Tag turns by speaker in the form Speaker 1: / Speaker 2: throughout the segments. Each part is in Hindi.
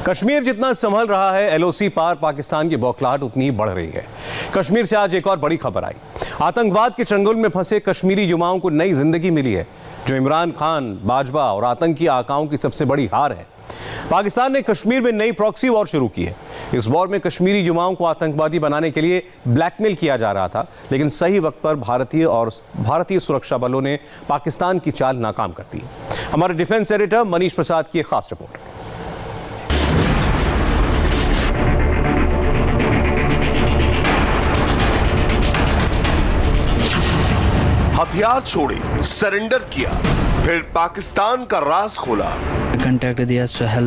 Speaker 1: कश्मीर जितना संभल रहा है, एलओसी पार पाकिस्तान की बौखलाहट उतनी बढ़ रही है। कश्मीर से आज एक और बड़ी खबर आई। आतंकवाद के चंगुल में फंसे कश्मीरी युवाओं को नई जिंदगी मिली है, जो इमरान खान, बाजवा और आतंकी आकाओं की सबसे बड़ी हार है। पाकिस्तान ने कश्मीर में नई प्रॉक्सी वॉर शुरू की है। इस वॉर में कश्मीरी युवाओं को आतंकवादी बनाने के लिए ब्लैकमेल किया जा रहा था, लेकिन सही वक्त पर भारतीय सुरक्षा बलों ने पाकिस्तान की चाल नाकाम कर दी। हमारे डिफेंस एडिटर मनीष प्रसाद की एक खास रिपोर्ट।
Speaker 2: हथियार छोड़े, सरेंडर किया, फिर पाकिस्तान का राज खोला।
Speaker 3: कांटेक्ट दिया सहल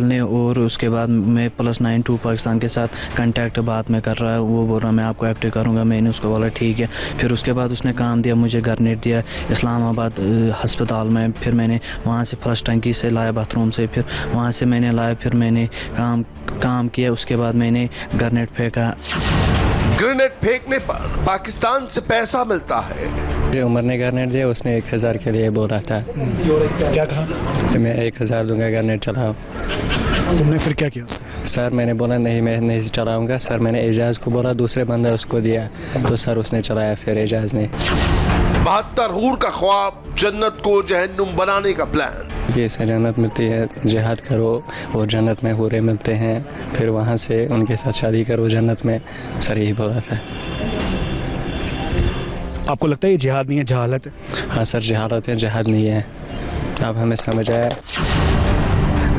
Speaker 3: ने और उसके बाद मैं +92 पाकिस्तान के साथ कांटेक्ट बात में कर रहा है। वो बोल रहा मैं आपको एक्टिव करूंगा। मैंने उसको बोला ठीक है। फिर उसके बाद उसने काम दिया, मुझे ग्रेनेड दिया इस्लामाबाद अस्पताल में। फिर मैंने वहाँ से फर्स्ट टंकी से लाया, बाथरूम से, फिर वहाँ से मैंने लाया। फिर मैंने काम किया। उसके बाद मैंने ग्रेनेड फेंका।
Speaker 2: ग्रेनेड फेंकने पर पाकिस्तान से पैसा मिलता है।
Speaker 3: उमर ने ग्रेनेड दिया, उसने 1000 के लिए बोला था।
Speaker 4: क्या कहा?
Speaker 3: मैं 1000 दूंगा, ग्रेनेड चलाओ।
Speaker 4: तुमने फिर क्या किया?
Speaker 3: सर मैंने बोला नहीं, मैं नहीं चलाऊंगा। सर मैंने एजाज को बोला, दूसरे बंदा उसको दिया, तो सर उसने चलाया। फिर एजाज ने
Speaker 2: 72 हूर का ख्वाब, जन्नत को जहन्नुम बनाने का प्लान।
Speaker 3: ये से जन्नत मिलती है, जिहाद करो और जन्नत में हूरे मिलते हैं, फिर वहाँ से उनके साथ शादी करो जन्नत में। सर यही बोला था।
Speaker 4: आपको लगता है ये जिहाद नहीं है, जहालत है?
Speaker 3: हाँ सर, जहालत है, जिहाद नहीं है। अब हमें समझ आया।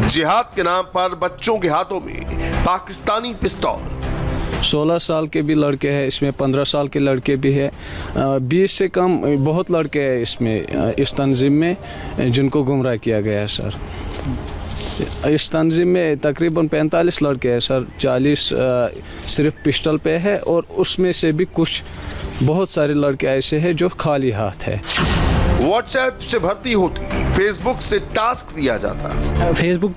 Speaker 2: जिहाद के नाम पर बच्चों के हाथों में पाकिस्तानी पिस्तौल।
Speaker 5: 16 साल के भी लड़के हैं इसमें, 15 साल के लड़के भी हैं, 20 से कम बहुत लड़के हैं इसमें, इस तंजीम में जिनको गुमराह किया गया है सर। इस तंजीम में तकरीबन 45 लड़के हैं सर, 40 सिर्फ पिस्टल पे है, और उसमें से भी कुछ बहुत सारे लड़के ऐसे हैं जो खाली हाथ है।
Speaker 2: व्हाट्सएप से भर्ती होती, फेसबुक से टास्क दिया जाता।
Speaker 6: फेसबुक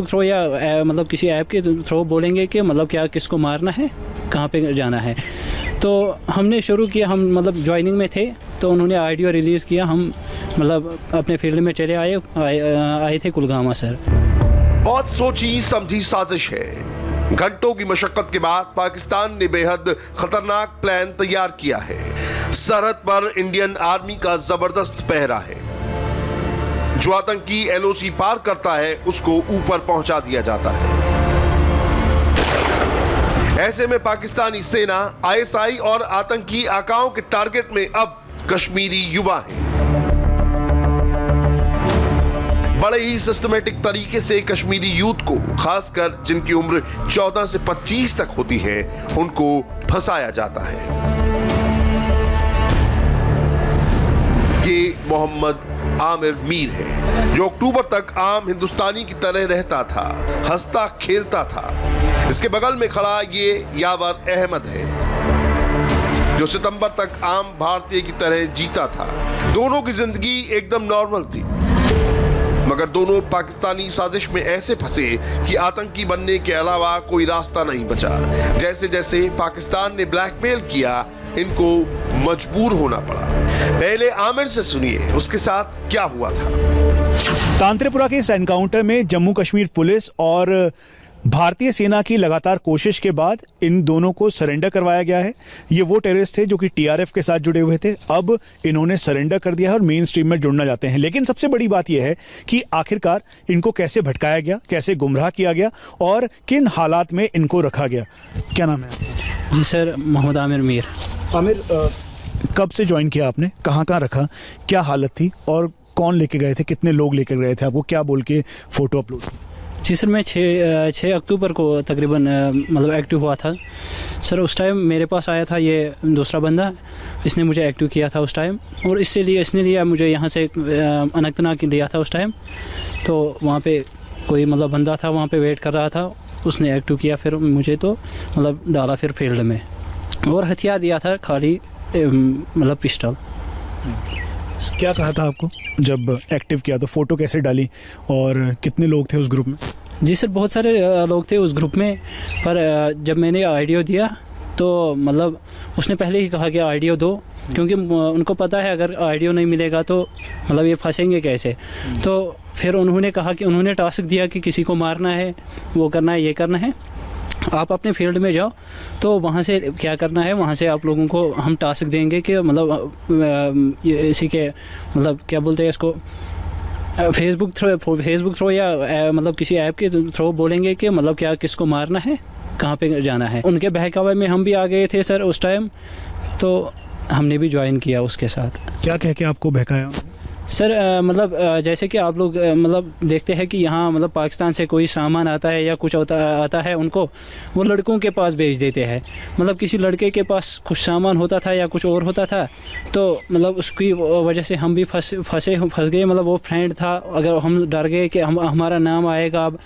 Speaker 6: थ्रो या मतलब किसी ऐप के थ्रू बोलेंगे कि मतलब क्या किसको मारना है, कहाँ पे जाना है। तो हमने शुरू किया, हम मतलब ज्वाइनिंग में थे, तो उन्होंने ऑडियो रिलीज़ किया। हम मतलब अपने फील्ड में चले आए थे कुलगामा सर।
Speaker 2: बहुत सोची समझी साजिश है। घंटों की मशक्कत के बाद पाकिस्तान ने बेहद खतरनाक प्लान तैयार किया है। सरहद पर इंडियन आर्मी का जबरदस्त पहरा है। जो आतंकी एलओसी पार करता है उसको ऊपर पहुंचा दिया जाता है। ऐसे में पाकिस्तानी सेना, आईएसआई और आतंकी आकाओं के टारगेट में अब कश्मीरी युवा हैं। बड़े ही सिस्टमेटिक तरीके से कश्मीरी यूथ को, खासकर जिनकी उम्र 14 से 25 तक होती है, उनको फंसाया जाता है। ये मोहम्मद आमिर मीर है, जो अक्टूबर तक आम हिंदुस्तानी की तरह रहता था, हंसता खेलता था। इसके बगल में खड़ा ये यावर अहमद है, जो सितंबर तक आम भारतीय की तरह जीता था। दोनों की जिंदगी एकदम नॉर्मल थी, मगर दोनों पाकिस्तानी साजिश में ऐसे फंसे कि आतंकी बनने के अलावा कोई रास्ता नहीं बचा। जैसे जैसे पाकिस्तान ने ब्लैकमेल किया, इनको मजबूर होना पड़ा। पहले आमिर से सुनिए उसके साथ क्या हुआ था।
Speaker 4: तांत्रेपुरा के इस एनकाउंटर में जम्मू कश्मीर पुलिस और भारतीय सेना की लगातार कोशिश के बाद इन दोनों को सरेंडर करवाया गया है। ये वो टेररिस्ट थे जो कि टीआरएफ के साथ जुड़े हुए थे। अब इन्होंने सरेंडर कर दिया है और मेन स्ट्रीम में जुड़ना चाहते हैं। लेकिन सबसे बड़ी बात यह है कि आखिरकार इनको कैसे भटकाया गया, कैसे गुमराह किया गया और किन हालात में इनको रखा गया। क्या नाम है?
Speaker 6: जी सर, मोहम्मद आमिर मीर।
Speaker 4: आमिर, कब से ज्वाइन किया आपने, कहाँ रखा, क्या हालत थी और कौन लेके गए थे, कितने लोग लेकर गए थे आपको, क्या बोल के फोटो अपलोड?
Speaker 6: जी सर, मैं 6 अक्टूबर को तकरीबन मतलब एक्टिव हुआ था सर। उस टाइम मेरे पास आया था ये दूसरा बंदा, इसने मुझे एक्टिव किया था उस टाइम, और इसने लिया मुझे यहाँ से अनंतनाग लिया था उस टाइम। तो वहाँ पे कोई मतलब बंदा था, वहाँ पे वेट कर रहा था, उसने एक्टिव किया, फिर मुझे तो मतलब डाला फिर फील्ड में, और हथियार दिया था खाली मतलब पिस्टल।
Speaker 4: क्या कहा था आपको जब एक्टिव किया? तो फोटो कैसे डाली और कितने लोग थे उस ग्रुप में?
Speaker 6: जी सर, बहुत सारे लोग थे उस ग्रुप में, पर जब मैंने ऑडियो दिया तो मतलब उसने पहले ही कहा कि ऑडियो दो, क्योंकि उनको पता है अगर ऑडियो नहीं मिलेगा तो मतलब ये फंसेंगे कैसे। तो फिर उन्होंने कहा कि उन्होंने टास्क दिया कि किसी को मारना है, वो करना है, ये करना है, आप अपने फील्ड में जाओ, तो वहाँ से क्या करना है, वहाँ से आप लोगों को हम टास्क देंगे कि मतलब इसी के मतलब क्या बोलते हैं इसको, फेसबुक थ्रो या मतलब किसी ऐप के थ्रू बोलेंगे कि मतलब क्या किसको मारना है, कहाँ पे जाना है। उनके बहकावे में हम भी आ गए थे सर उस टाइम, तो हमने भी ज्वाइन किया उसके साथ।
Speaker 4: क्या कह के आपको बहकाया
Speaker 6: सर मतलब जैसे कि आप लोग मतलब देखते हैं कि यहाँ मतलब पाकिस्तान से कोई सामान आता है या कुछ आता है, उनको वो लड़कों के पास भेज देते हैं। मतलब किसी लड़के के पास कुछ सामान होता था या कुछ और होता था, तो मतलब उसकी वजह से हम भी फंस गए। मतलब वो फ्रेंड था, अगर हम डर गए कि हमारा नाम आएगा अब,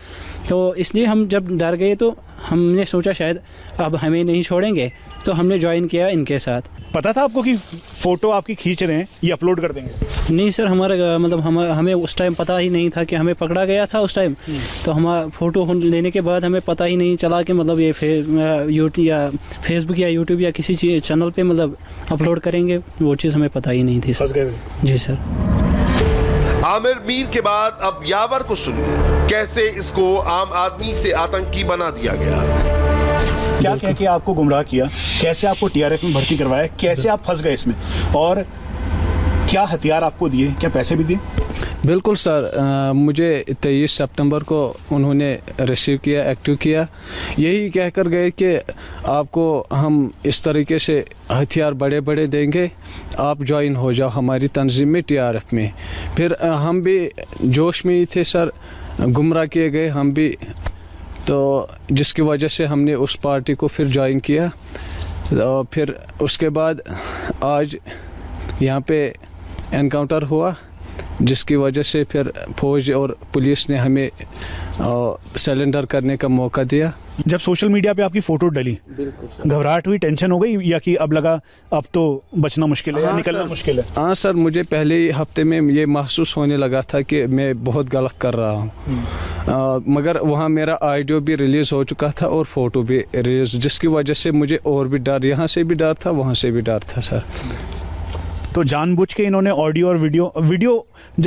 Speaker 6: तो इसलिए हम जब डर गए तो हमने सोचा शायद अब हमें नहीं छोड़ेंगे, तो हमने ज्वाइन किया इनके साथ।
Speaker 4: पता था आपको कि फ़ोटो आपकी खींच रहे हैं, ये अपलोड कर देंगे?
Speaker 6: नहीं सर, हमारा मतलब हमें उस टाइम पता ही नहीं था कि हमें पकड़ा गया था उस टाइम। तो हमारा फ़ोटो लेने के बाद हमें पता ही नहीं चला कि मतलब ये यूट्यूब या फेसबुक या यूट्यूब या किसी चैनल पे मतलब अपलोड करेंगे, वो चीज़ हमें पता ही नहीं थी सर। जी सर।
Speaker 2: आमिर मीर के बाद अब यावर को सुनिए, कैसे इसको आम आदमी से आतंकी बना दिया गया।
Speaker 4: क्या कह के आपको गुमराह किया, कैसे आपको टीआरएफ में भर्ती करवाया, कैसे आप फंस गए इसमें, और क्या हथियार आपको दिए, क्या पैसे भी दिए?
Speaker 5: बिल्कुल सर, मुझे 23 सितंबर को उन्होंने रिसीव किया, एक्टिव किया, यही कहकर गए कि आपको हम इस तरीके से हथियार बड़े बड़े देंगे, आप ज्वाइन हो जाओ हमारी तंजीम में, टीआरएफ में। फिर हम भी जोश में ही थे सर, गुमराह किए गए हम भी, तो जिसकी वजह से हमने उस पार्टी को फिर ज्वाइन किया। तो फिर उसके बाद आज यहाँ पे एनकाउंटर हुआ, जिसकी वजह से फिर फौज और पुलिस ने हमें सरेंडर करने का मौका दिया।
Speaker 4: जब सोशल मीडिया पे आपकी फ़ोटो डली, घबराहट हुई, टेंशन हो गई, या कि अब लगा अब तो बचना मुश्किल है या निकलना मुश्किल है?
Speaker 5: हाँ सर, मुझे पहले ही हफ्ते में ये महसूस होने लगा था कि मैं बहुत गलत कर रहा हूँ। मगर वहाँ मेरा ऑडियो भी रिलीज़ हो चुका था और फ़ोटो भी रिलीज़, जिसकी वजह से मुझे और भी डर, यहाँ से भी डर था, वहाँ से भी डर था सर।
Speaker 4: तो जानबूझ के इन्होंने ऑडियो और वीडियो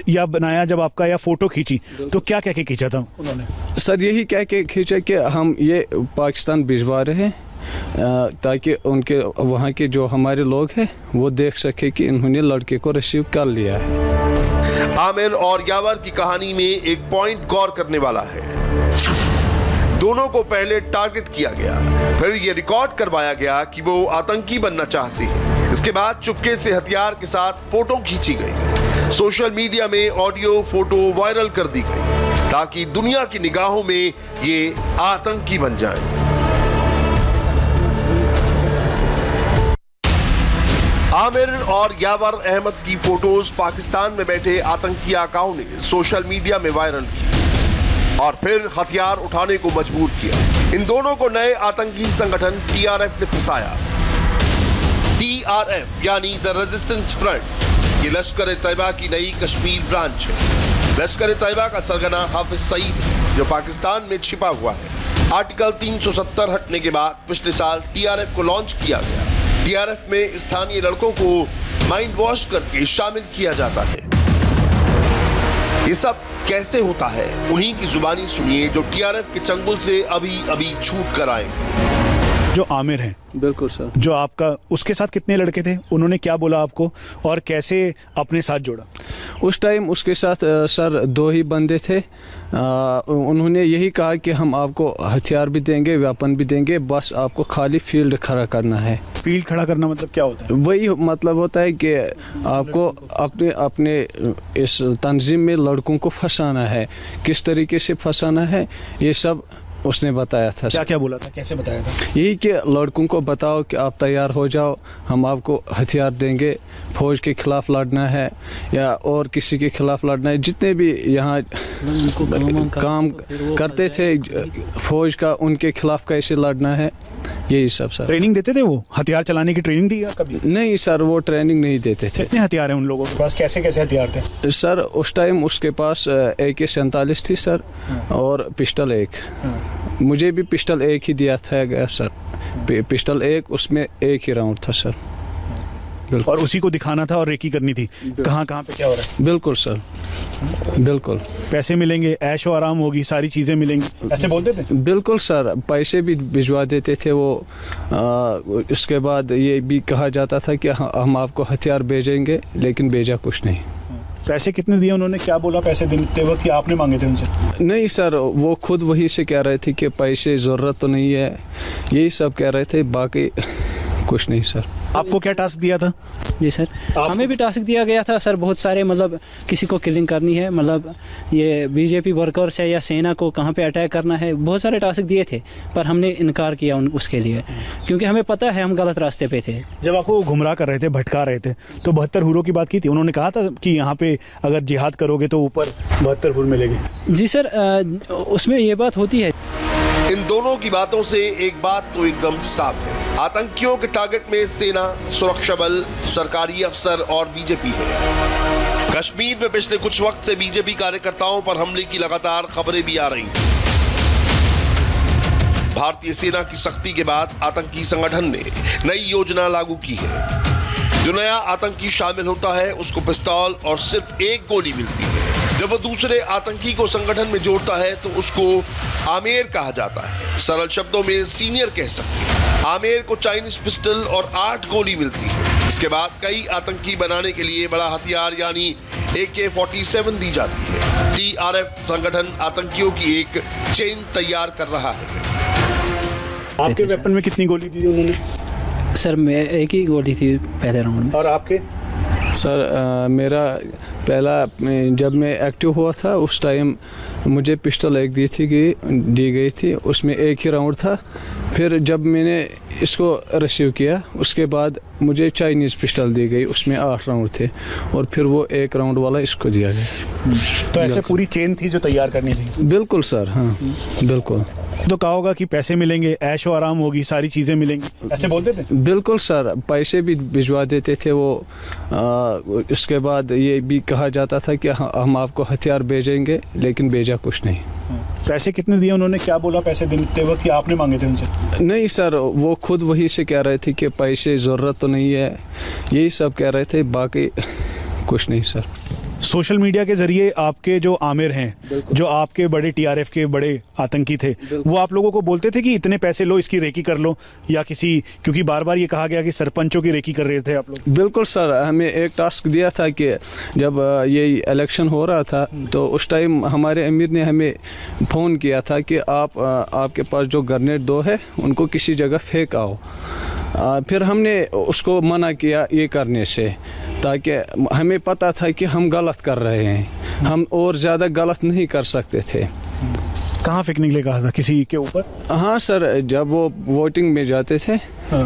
Speaker 4: या बनाया जब आपका, या फ़ोटो खींची, तो क्या कह के खींचा था उन्होंने?
Speaker 5: सर यही कह के खींचा कि हम ये पाकिस्तान भिजवा रहे हैं, ताकि उनके वहाँ के जो हमारे लोग हैं वो देख सके कि इन्होंने लड़के को रिसीव कर लिया है।
Speaker 2: आमिर और यावर की कहानी में एक पॉइंट गौर करने वाला है। दोनों को पहले टारगेट किया गया, फिर ये रिकॉर्ड करवाया गया कि वो आतंकी बनना चाहते हैं। इसके बाद चुपके से हथियार के साथ फोटो खींची गई, सोशल मीडिया में ऑडियो फोटो वायरल कर दी गई, ताकि दुनिया की निगाहों में ये आतंकी बन जाएं। आमिर और यावर अहमद की फोटोज पाकिस्तान में बैठे आतंकी आकाओं ने सोशल मीडिया में वायरल की और फिर हथियार उठाने को मजबूर किया। इन दोनों को नए आतंकी संगठन टीआरएफ ने फंसाया। टीआरएफ यानी द रेजिस्टेंस फ्रंट, ये लश्कर तैयबा की नई कश्मीर ब्रांच है। लश्कर तैयबा का सरगना हाफिज सईद है, जो पाकिस्तान में छिपा हुआ है। आर्टिकल 370 हटने के बाद पिछले साल टीआरएफ को लॉन्च किया गया। टीआरएफ में स्थानीय लड़कों को माइंड वॉश करके शामिल किया जाता है। ये सब कैसे होता है, उन्हीं की जुबानी सुनिए, जो टीआरएफ के चंगुल से अभी अभी छूट कर आए।
Speaker 4: जो आमिर हैं,
Speaker 5: बिल्कुल सर, जो
Speaker 4: आपका, उसके साथ कितने लड़के थे, उन्होंने क्या बोला आपको और कैसे अपने साथ जोड़ा?
Speaker 5: उस टाइम उसके साथ सर 2 ही बंदे थे। उन्होंने यही कहा कि हम आपको हथियार भी देंगे, वेपन भी देंगे, बस आपको खाली फील्ड खड़ा करना है।
Speaker 4: फील्ड खड़ा करना मतलब क्या होता है?
Speaker 5: वही मतलब होता है कि आपको अपने इस तंजीम में लड़कों को फंसाना है, किस तरीके से फंसाना है, ये सब उसने बताया था।
Speaker 4: क्या क्या बोला था, कैसे बताया था?
Speaker 5: यही कि लड़कों को बताओ कि आप तैयार हो जाओ, हम आपको हथियार देंगे, फौज के खिलाफ लड़ना है या और किसी के खिलाफ लड़ना है। जितने भी यहाँ काम करते थे फौज का, उनके खिलाफ कैसे लड़ना है, यही सब सर।
Speaker 4: ट्रेनिंग देते थे वो? हथियार चलाने की ट्रेनिंग दी कभी?
Speaker 5: नहीं सर, वो ट्रेनिंग नहीं देते थे।
Speaker 4: कितने हथियार हैं उन लोगों के पास, कैसे कैसे हथियार थे?
Speaker 5: सर उस टाइम उसके पास AK-47 थी सर, और पिस्टल 1। मुझे भी पिस्टल 1 ही दिया था गया सर, पिस्टल 1, उसमें 1 ही राउंड था सर।
Speaker 4: और उसी को दिखाना था और रेकी करनी थी, कहाँ कहाँ पे क्या हो रहा है?
Speaker 5: बिल्कुल सर। बिल्कुल
Speaker 4: पैसे मिलेंगे, ऐशो आराम होगी, सारी चीज़ें मिलेंगी, ऐसे बोलते थे?
Speaker 5: बिल्कुल सर, पैसे भी भिजवा देते थे वो। उसके बाद ये भी कहा जाता था कि हम आपको हथियार भेजेंगे, लेकिन भेजा कुछ नहीं।
Speaker 4: पैसे कितने दिए उन्होंने, क्या बोला पैसे देते वक्त, कि आपने मांगे थे उनसे?
Speaker 5: नहीं सर, वो खुद वही से कह रहे थे कि पैसे ज़रूरत तो नहीं है, यही सब कह रहे थे, बाकी कुछ नहीं सर।
Speaker 4: आपको क्या टास्क दिया था?
Speaker 6: जी सर, हमें भी टास्क दिया गया था सर, बहुत सारे मतलब किसी को किलिंग करनी है, मतलब ये बीजेपी वर्कर्स है या सेना को कहाँ पे अटैक करना है, बहुत सारे टास्क दिए थे, पर हमने इनकार किया उसके लिए, क्योंकि हमें पता है हम गलत रास्ते पे थे।
Speaker 4: जब आपको गुमराह कर रहे थे, भटका रहे थे, तो 72 हुरों की बात की थी, उन्होंने कहा था कि यहाँ पे अगर जिहाद करोगे तो ऊपर 72 हुर मिलेगी?
Speaker 6: जी सर, उसमें ये बात होती है।
Speaker 2: इन दोनों की बातों से एक बात तो एकदम साफ है, आतंकियों के टारगेट में सेना, सुरक्षा बल, सरकारी अफसर और बीजेपी है। कश्मीर में पिछले कुछ वक्त से बीजेपी कार्यकर्ताओं पर हमले की लगातार खबरें भी आ रही हैं। भारतीय सेना की सख्ती के बाद आतंकी संगठन ने नई योजना लागू की है। जो नया आतंकी शामिल होता है उसको पिस्तौल और सिर्फ एक गोली मिलती है। जब वो दूसरे आतंकी को संगठन में जोड़ता है तो उसको आमेर कहा जाता है। सरल शब्दों में सीनियर कह सकते हैं। आमेर को चाइनीज पिस्टल और 8 गोली मिलती है। इसके बाद कई आतंकी बनाने के लिए बड़ा हथियार यानी AK-47 दी जाती है। TRF संगठन आतंकियों की एक चेन तैयार कर रहा है।
Speaker 4: आपके वेपन में कितनी गोली दी उन्होंने?
Speaker 6: सर मैं एक ही गोली थी पहले राउंड में।
Speaker 4: और आपके?
Speaker 5: सर मेरा पहला, जब मैं एक्टिव हुआ था उस टाइम मुझे पिस्टल एक दी गई थी, उसमें एक ही राउंड था। फिर जब मैंने इसको रिसीव किया उसके बाद मुझे चाइनीज़ पिस्टल दी गई, उसमें 8 राउंड थे, और फिर वो 1 राउंड वाला इसको दिया गया।
Speaker 4: तो ऐसे पूरी चेन थी जो तैयार करनी थी?
Speaker 5: बिल्कुल सर, हाँ बिल्कुल।
Speaker 4: तो कहा होगा कि पैसे मिलेंगे, ऐशो आराम होगी, सारी चीज़ें मिलेंगी, ऐसे बोलते थे?
Speaker 5: बिल्कुल सर, पैसे भी भिजवा देते थे वो। उसके बाद ये भी कहा जाता था कि हम आपको हथियार भेजेंगे, लेकिन भेजा कुछ नहीं।
Speaker 4: पैसे कितने दिए उन्होंने, क्या बोला पैसे देते वक्त, कि आपने मांगे थे उनसे?
Speaker 5: नहीं सर, वो खुद वही से कह रहे थे कि पैसे ज़रूरत तो नहीं है, यही सब कह रहे थे, बाकी कुछ नहीं सर।
Speaker 4: सोशल मीडिया के जरिए आपके जो आमिर हैं, जो आपके बड़े TRF के बड़े आतंकी थे, वो आप लोगों को बोलते थे कि इतने पैसे लो, इसकी रेकी कर लो, या किसी, क्योंकि बार बार ये कहा गया कि सरपंचों की रेकी कर रहे थे आप लोग?
Speaker 5: बिल्कुल सर, हमें एक टास्क दिया था कि जब ये इलेक्शन हो रहा था तो उस टाइम हमारे अमीर ने हमें फ़ोन किया था कि आपके पास जो ग्रेनेड 2 है उनको किसी जगह फेंक आओ। फिर हमने उसको मना किया ये करने से, ताकि हमें पता था कि हम गलत कर रहे हैं, हम और ज़्यादा गलत नहीं कर सकते थे।
Speaker 4: कहाँ फेंकने के लिए कहा था, किसी के ऊपर?
Speaker 5: हाँ सर, जब वो वोटिंग में जाते थे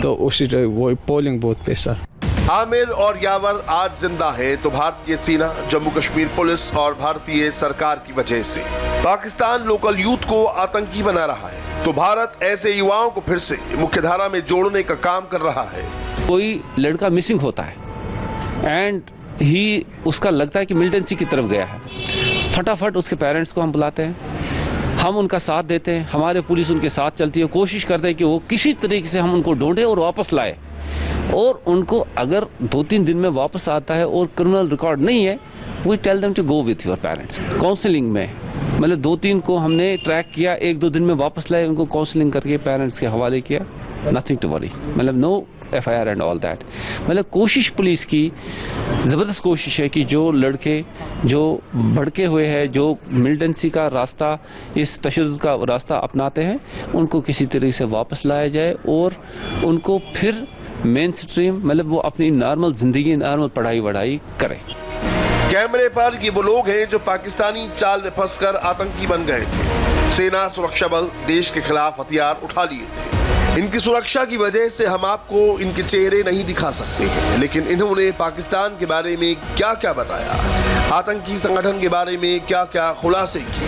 Speaker 5: तो उसी वो पोलिंग बूथ पे सर।
Speaker 2: आमिर और यावर आज जिंदा है तो भारतीय सेना, जम्मू कश्मीर पुलिस और भारतीय सरकार की वजह से। पाकिस्तान लोकल यूथ को आतंकी बना रहा है तो भारत ऐसे युवाओं को फिर से मुख्यधारा में जोड़ने का काम कर रहा है।
Speaker 7: कोई लड़का मिसिंग होता है एंड ही उसका लगता है कि मिलिटेंसी की तरफ गया है, फटाफट उसके पेरेंट्स को हम बुलाते हैं, हम उनका साथ देते हैं, हमारे पुलिस उनके साथ चलती है, कोशिश करते हैं कि वो किसी तरीके से हम उनको ढूंढे और वापस लाए, और उनको अगर 2-3 दिन में वापस आता है और क्रिमिनल रिकॉर्ड नहीं है, we tell them to go with your parents. Counselling में मतलब 2-3 को हमने ट्रैक किया, 1-2 दिन में वापस लाए, उनको काउंसलिंग करके पेरेंट्स के हवाले किया, नथिंग टू वरी, मतलब no FIR and all that. मतलब कोशिश पुलिस की ज़बरदस्त कोशिश है कि जो लड़के जो भड़के हुए हैं, जो मिलिटेंसी का रास्ता, इस तशद्दुद का रास्ता अपनाते हैं, उनको किसी तरीके से वापस लाया जाए और उनको फिर मेन स्ट्रीम, मतलब वो अपनी नॉर्मल जिंदगी, नॉर्मल पढ़ाई वढ़ाई करें।
Speaker 2: कैमरे पर ये वो लोग हैं जो पाकिस्तानी चाल में फंसकर आतंकी बन गए थे। सेना, सुरक्षा बल देश के खिलाफ हथियार उठा लिए थे। इनकी सुरक्षा की वजह से हम आपको इनके चेहरे नहीं दिखा सकते हैं, लेकिन इन्होंने पाकिस्तान के बारे में क्या क्या बताया, आतंकी संगठन के बारे में क्या क्या खुलासे किए,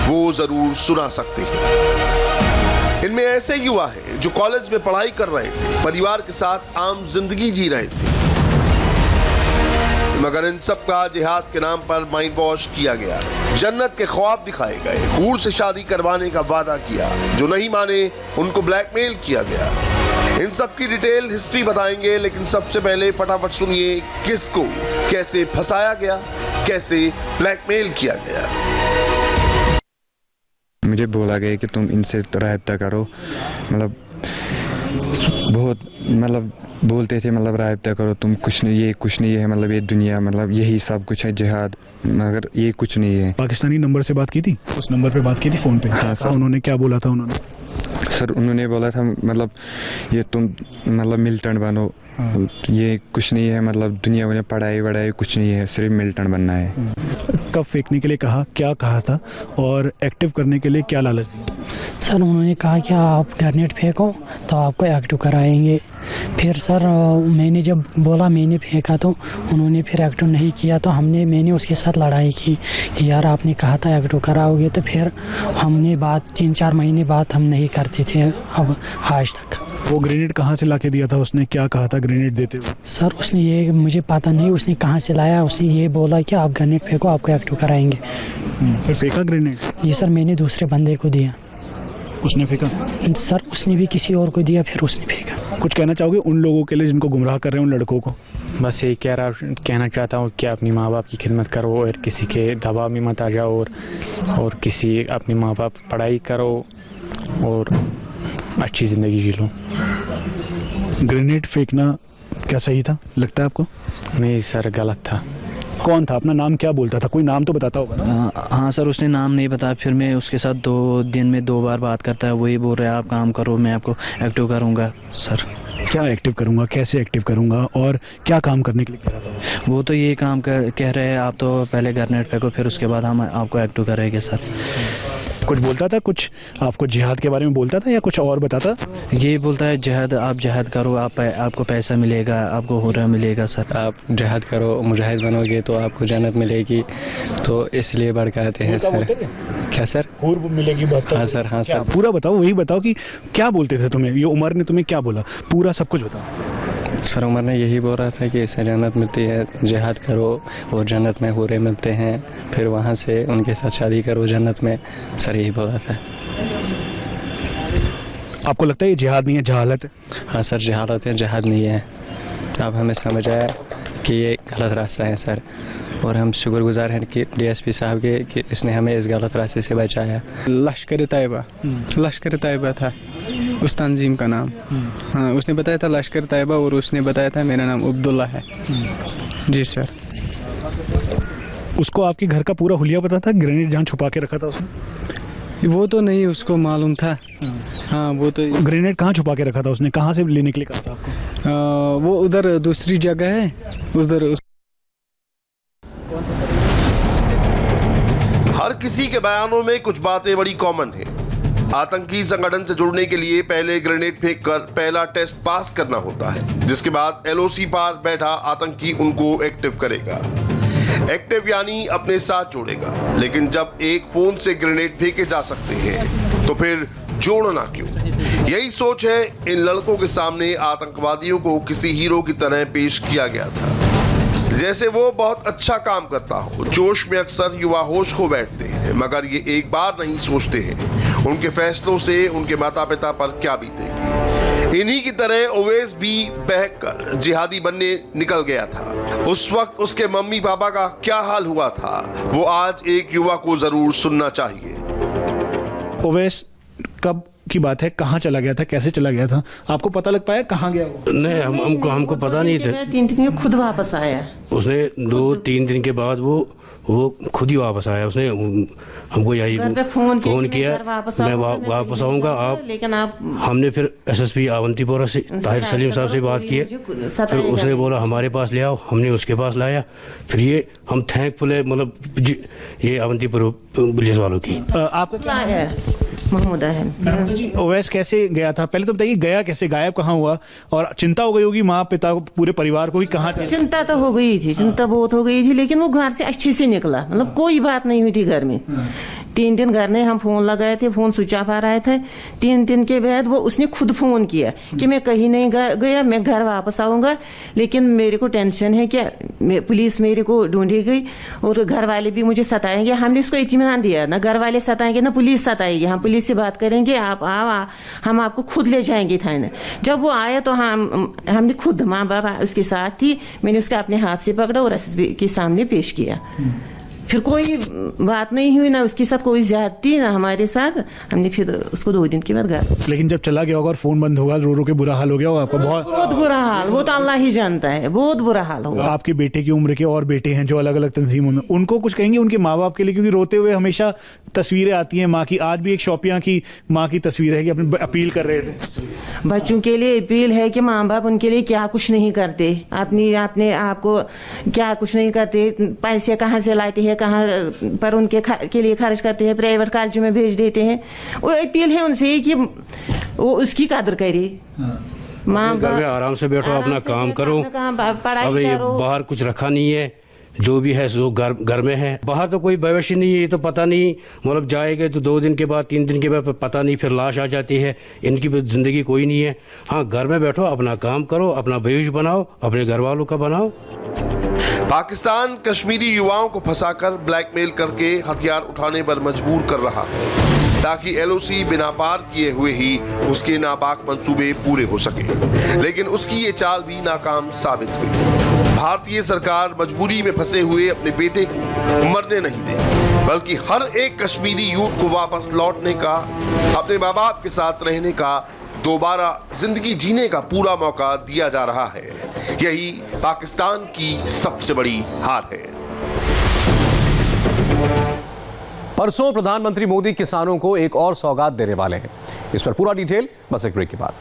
Speaker 2: वो जरूर सुना सकते हैं। इनमें ऐसे युवा हैं जो कॉलेज में पढ़ाई कर रहे थे, परिवार के साथ आम जिंदगी जी रहे थे, मगर इन सब का जिहाद के नाम पर माइंड वॉश किया गया। जन्नत के ख्वाब दिखाए गए, हूर से शादी करवाने का वादा किया, जो नहीं माने उनको ब्लैकमेल किया गया। इन सब की डिटेल हिस्ट्री बताएंगे, लेकिन सबसे पहले फटाफट सुनिए किसको कैसे फंसाया गया, कैसे ब्लैकमेल किया गया।
Speaker 8: मुझे बोला गया कि तुम इनसे रायता करो, मतलब बहुत मतलब बोलते थे मतलब रायता करो, तुम कुछ नहीं है, मतलब ये दुनिया मतलब यही सब कुछ है जिहाद, मगर ये कुछ नहीं है।
Speaker 4: पाकिस्तानी नंबर से बात की थी, उस नंबर पे बात की थी फोन पे?
Speaker 8: हाँ सर।
Speaker 4: उन्होंने क्या बोला था?
Speaker 8: सर उन्होंने बोला था मतलब ये तुम मतलब मिलिटेंट बनो, ये कुछ नहीं है, मतलब दुनिया में पढ़ाई वढ़ाई कुछ नहीं है, सिर्फ मिलिटेंट बनना है।
Speaker 4: कब फेंकने के लिए कहा, क्या कहा था, और एक्टिव करने के लिए क्या लालच दिया?
Speaker 9: सर उन्होंने कहा कि आप ग्रेनेड फेंको तो आपको एक्टिव कराएंगे। फिर सर मैंने जब बोला मैंने फेंका तो उन्होंने फिर एक्टिव नहीं किया, तो मैंने उसके साथ लड़ाई की कि यार आपने कहा था एक्टिव कराओगे, तो फिर हमने बात 3-4 महीने बाद हम नहीं करते थे अब आज तक।
Speaker 4: वो ग्रेनेड कहाँ से लाके दिया था? उसने क्या कहा था ग्रेनेड देते हुए?
Speaker 9: सर उसने ये मुझे पता नहीं उसने कहाँ से लाया, उसने ये बोला कि आप ग्रेनेड फेंको आपको एक्टिव कराएंगे।
Speaker 4: फिर फेंका ग्रेनेड?
Speaker 9: जी सर मैंने दूसरे बंदे को दिया।
Speaker 4: उसने फेंका?
Speaker 9: सर उसने भी किसी और को दिया, फिर उसने फेंका।
Speaker 4: कुछ कहना चाहोगे उन लोगों के लिए जिनको गुमराह कर रहे हैं, उन लड़कों को?
Speaker 10: बस यही कहना चाहता हूँ कि अपनी माँ बाप की खिदमत करो और किसी के दबाव में मत आ जाओ, और किसी अपने माँ बाप पढ़ाई करो और अच्छी ज़िंदगी जी लो।
Speaker 4: ग्रेनेड फेंकना क्या सही था लगता है आपको?
Speaker 10: नहीं सर गलत था।
Speaker 4: कौन था? अपना नाम क्या बोलता था? कोई नाम तो बताता होगा ना?
Speaker 3: हाँ सर उसने नाम नहीं बताया। फिर मैं उसके साथ 2 दिन में 2 बार बात करता है, वही बोल रहा है आप काम करो मैं आपको एक्टिव करूँगा। सर
Speaker 4: क्या एक्टिव करूँगा, कैसे एक्टिव करूँगा, और क्या काम करने के लिए कह रहा था?
Speaker 3: वो तो ये काम कह रहे हैं आप तो पहले ग्रेनेड फेंको फिर उसके बाद हम आपको एक्टिव करेंगे। सर
Speaker 4: कुछ बोलता था, कुछ आपको जिहाद के बारे में बोलता था या कुछ और बताता?
Speaker 3: ये बोलता है जिहाद, आप जिहाद करो आपको पैसा मिलेगा, आपको हुर्रा मिलेगा। सर
Speaker 5: आप जिहाद करो, मुजाहिद बनोगे तो आपको जन्नत मिलेगी, तो इसलिए भड़काते हैं सर। क्या सर?
Speaker 4: हुर्र मिलेगी बात?
Speaker 5: हाँ सर, हाँ सर।
Speaker 4: पूरा बताओ, वही बताओ कि क्या बोलते थे तुम्हें, ये उमर ने तुम्हें क्या बोला, पूरा सब कुछ बताओ।
Speaker 5: सर उमर ने यही बोला था कि इससे जन्नत मिलती है, जिहाद करो और जन्नत में हुर्रे मिलते हैं, फिर वहाँ से उनके साथ शादी करो जन्नत में। सर यही बोला था।
Speaker 4: आपको लगता है ये जिहाद नहीं है, जहालत है?
Speaker 5: हाँ सर जहालत है, जिहाद नहीं है। अब हमें समझ आया कि ये गलत रास्ता है सर, और हम शुक्रगुजार हैं कि डीएसपी साहब के कि इसने हमें इस गलत रास्ते से बचाया।
Speaker 10: लश्कर तैयबा था उस तंजीम का नाम। हाँ उसने बताया था लश्कर तैयबा, और उसने बताया था मेरा नाम अब्दुल्ला है। जी सर।
Speaker 4: उसको आपके घर का पूरा हुलिया पता था? ग्रेनेड जहाँ छुपा के रखा था उसने?
Speaker 10: वो तो नहीं उसको मालूम था। हाँ वो तो
Speaker 4: ग्रेनेड कहाँ छुपा के रखा था उसने? कहाँ से लेने के लिए कहा था आपको?
Speaker 10: वो उधर दूसरी जगह है उधर।
Speaker 2: हर किसी के बयानों में कुछ बातें बड़ी कॉमन हैं। आतंकी संगठन से जुड़ने के लिए पहले ग्रेनेड फेंककर पहला टेस्ट पास करना होता है, जिसके बाद एलओसी पार बैठा आतंकी उनको एक्टिव करेगा। एक्टिव यानी अपने साथ जोड़ेगा। लेकिन जब एक फोन से ग्रेनेड फेंके जा सकते हैं तो फिर जोड़ना क्यों? यही सोच है इन लड़कों के सामने आतंकवादियों को किसी हीरो की तरह पेश किया गया था, जैसे वो बहुत अच्छा काम करता हो। जोश में अक्सर युवा होश खो बैठते हैं, मगर ये एक बार नहीं सोचते हैं उनके फैसलों से उनके माता पिता पर क्या बीतेगी। इन्हीं की तरह ओवैस भी बहकर जिहादी बनने निकल गया था। उस वक्त उसके मम्मी पापा का क्या हाल हुआ था, वो आज एक युवा को जरूर सुनना चाहिए।
Speaker 4: ओवैस कब की बात है, कहाँ चला गया था, कैसे चला गया था, आपको पता लग पाया कहाँ गया वो?
Speaker 11: नहीं हमको पता नहीं था।
Speaker 12: 3 दिन में खुद वापस आया।
Speaker 11: उसने 2-3 दिन के बाद वो खुद ही वापस आया। उसने हमको यही फोन किया मैं वापस आऊंगा आप, लेकिन आप हमने फिर एसएसपी अवंतीपुरा से ताहिर सलीम साहब से बात की, फिर उसने बोला हमारे पास ले आओ, हमने उसके पास लाया। फिर ये हम थैंकफुल है मतलब ये अवंतीपुर पुलिस वालों की।
Speaker 12: आपका क्या है? महमूद है।
Speaker 4: ओवैस कैसे गया था, पहले तो बताइए, गया कैसे, गायब कहाँ हुआ? और चिंता हो गई होगी माँ पिता पूरे परिवार को भी, कहाँ?
Speaker 12: चिंता तो हो गई थी, चिंता बहुत हो गई थी, लेकिन वो घर से अच्छे से निकला, मतलब कोई बात नहीं हुई थी घर में। 3 दिन घर में हम फोन लगाए थे, फोन स्विच ऑफ आ रहे थे। 3 दिन के बाद वो उसने खुद फोन किया कि मैं कहीं नहीं गया, मैं घर वापस आऊंगा, लेकिन मेरे को टेंशन है कि पुलिस मेरे को ढूंढी गई और घर वाले भी मुझे सताएंगे। हमने उसको इत्मीनान दिया, ना घर वाले सताएंगे ना पुलिस सताएगी। हम पुलिस पुलिस से बात करेंगे, आप आओ, हम आपको खुद ले जाएंगे थाने। जब वो आया तो हमने खुद, माँ बाप उसके साथ थी, मैंने उसका अपने हाथ से पकड़ा और एसएसपी के सामने पेश किया। फिर कोई बात नहीं हुई, ना उसके साथ कोई ज्यादती ना हमारे साथ। हमने फिर उसको 2 दिन के बाद घर।
Speaker 4: लेकिन जब चला गया होगा और फोन बंद होगा, रो रो के बुरा हाल हो गया होगा आपका?
Speaker 12: बहुत बुरा हाल, वो तो अल्लाह ही जानता है, बहुत बुरा हाल होगा।
Speaker 4: आपके बेटे की उम्र के और बेटे हैं जो अलग अलग तंजीमों में, उनको कुछ कहेंगे उनके माँ बाप के लिए? क्योंकि रोते हुए हमेशा तस्वीरें आती हैं माँ की। आज भी एक शोपियां की माँ की तस्वीर है कि अपनी अपील कर रहे थे।
Speaker 12: बच्चों के लिए अपील है कि माँ बाप उनके लिए क्या कुछ नहीं करते, अपने आप को क्या कुछ नहीं करते, पैसे कहाँ से लाते हैं, कहाँ पर उनके के लिए खर्च करते हैं, प्राइवेट कॉलेजों में भेज देते हैं। वो अपील है उनसे कि वो उसकी कदर करे।
Speaker 11: माँ बाप आराम से बैठो, अपना काम करो,
Speaker 12: पढ़ाई करो।
Speaker 11: बाहर कुछ रखा नहीं है, जो भी है सो घर में है। बाहर तो कोई भविष्य नहीं है, ये तो पता नहीं, मतलब जाएंगे तो 2 दिन के बाद 3 दिन के बाद पता नहीं, फिर लाश आ जाती है। इनकी जिंदगी कोई नहीं है। हाँ, घर में बैठो, अपना काम करो, अपना भविष्य बनाओ, अपने घर वालों का बनाओ।
Speaker 2: पाकिस्तान कश्मीरी युवाओं को फंसाकर ब्लैकमेल करके हथियार उठाने पर मजबूर कर रहा है ताकि एलओसी बिना पार किए हुए ही उसके नापाक मंसूबे पूरे हो सके। लेकिन उसकी ये चाल भी नाकाम साबित हुई। भारतीय सरकार मजबूरी में फंसे हुए अपने बेटे को मरने नहीं दे, बल्कि हर एक कश्मीरी यूथ को वापस लौटने का, अपने माँ बाप के साथ रहने का, दोबारा जिंदगी जीने का पूरा मौका दिया जा रहा है। यही पाकिस्तान की सबसे बड़ी हार है।
Speaker 1: परसों प्रधानमंत्री मोदी किसानों को एक और सौगात देने वाले हैं। इस पर पूरा डिटेल बस एक ब्रेक के बाद।